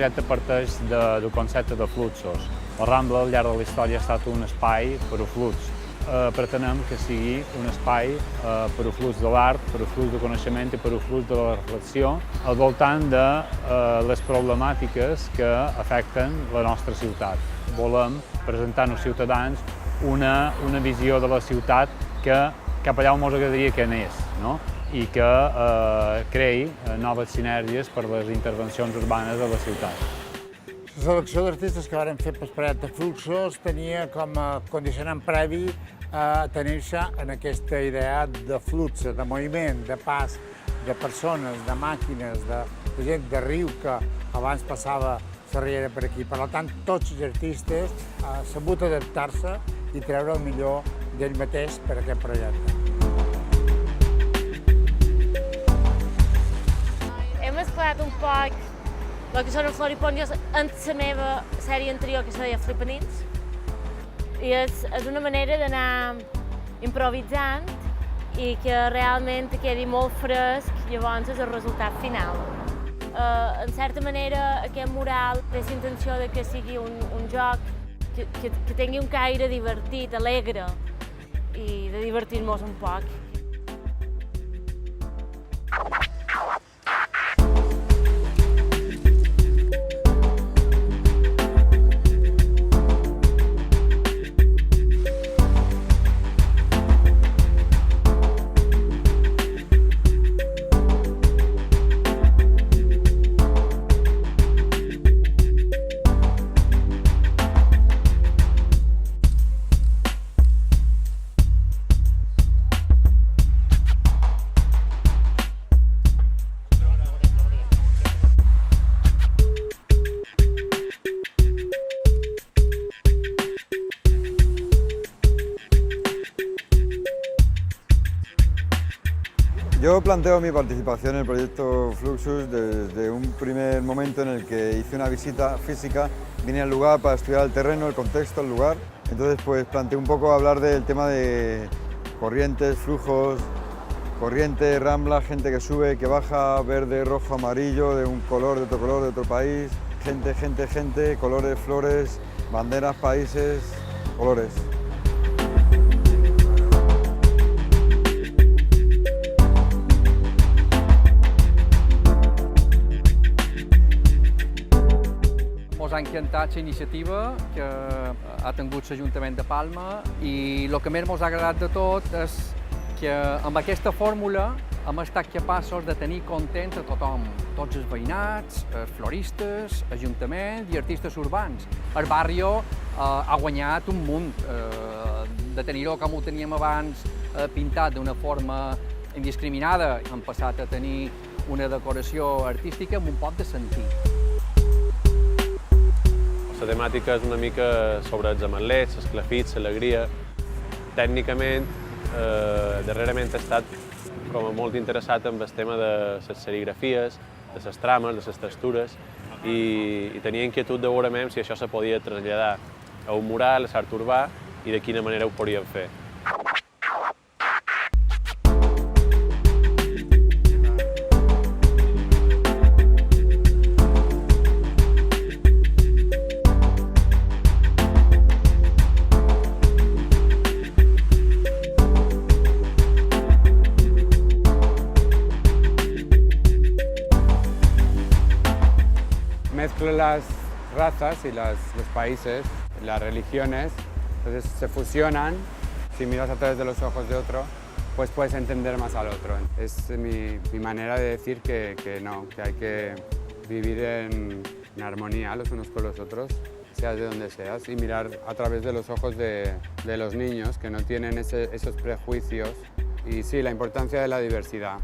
projecte parteix del concepte de fluxos. La Rambla, al llarg de la història, ha estat un espai per a flux. Pretenem que sigui un espai per a flux de l'art, per a flux de coneixement i per a flux de la reflexió al voltant de les problemàtiques que afecten la nostra ciutat. Volem presentar als ciutadans una visió de la ciutat que cap allà on ens agradaria que anés, no? I que creï noves sinergies per les intervencions urbanes de la ciutat. La selecció d'artistes que vàrem fer pel projecte Fluxos tenia com a condicionant previ a tenir-se en aquesta idea de flux, de moviment, de pas, de persones, de màquines, de gent, de riu que abans passava la riera per aquí. Per tant, tots els artistes han sabut adaptar-se i treure el millor d'ell mateix per a aquest projecte. Hem mesclat un poc el que són els floriponios en la meva sèrie anterior que se deia Flipanins. I és una manera d'anar improvisant i que realment quedi molt fresc, llavors és el resultat final. En certa manera, aquest mural té la intenció de que sigui un joc que tingui un caire divertit, alegre i de divertir-nos un poc. Yo planteo mi participación en el proyecto Fluxus desde un primer momento en el que hice una visita física, vine al lugar para estudiar el terreno, el contexto, el lugar. Entonces pues planteé un poco hablar del tema de corrientes, flujos, corriente, rambla, gente que sube, que baja, verde, rojo, amarillo, de un color, de otro país, gente, colores, flores, banderas, países, colores. Ens ha encantat la iniciativa que ha tingut l'Ajuntament de Palma i el que més ens ha agradat de tot és que amb aquesta fórmula hem estat capaços de tenir contents a tothom, tots els veïnats, els floristes, Ajuntament i artistes urbans. El barri ha guanyat un munt de tenir-ho com ho teníem abans pintat d'una forma indiscriminada. Hem passat a tenir una decoració artística amb un poc de sentit. La temàtica és una mica sobre els ametlers, els clafits, l'alegria. Tècnicament, darrerament he estat molt interessat en el tema de les serigrafies, de les trames, de les textures, i tenia inquietud de veure si això se podia traslladar a un mural, a l'art urbà, i de quina manera ho podríem fer. Mezclo las razas y los países, las religiones, entonces se fusionan. Si miras a través de los ojos de otro, pues puedes entender más al otro. Es mi manera de decir que hay que vivir en armonía los unos con los otros, seas de donde seas, y mirar a través de los ojos de los niños que no tienen esos prejuicios. Y sí, la importancia de la diversidad.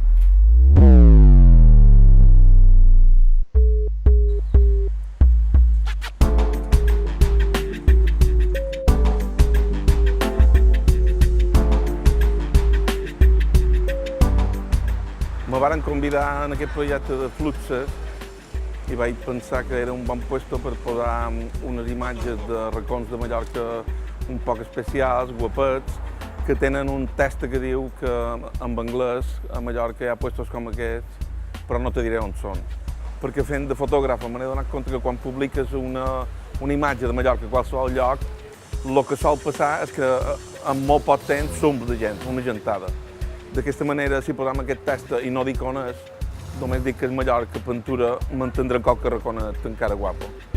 Me varen convidar en aquest projecte de Fluxes i vaig pensar que era un bon lloc per posar unes imatges de racons de Mallorca un poc especials, guapets, que tenen un text que diu que en anglès a Mallorca hi ha llocs com aquests, però no te diré on són. perquè fent de fotògraf m'he donat compte que quan publiques una imatge de Mallorca a qualsevol lloc, el que sol passar és que en molt poc temps s'omple de gent, una gentada. D'aquesta manera, si posem aquest text i no dic on és, només dic que és Mallorca, Pintura, m'entendrà qualque raconet encara guapo.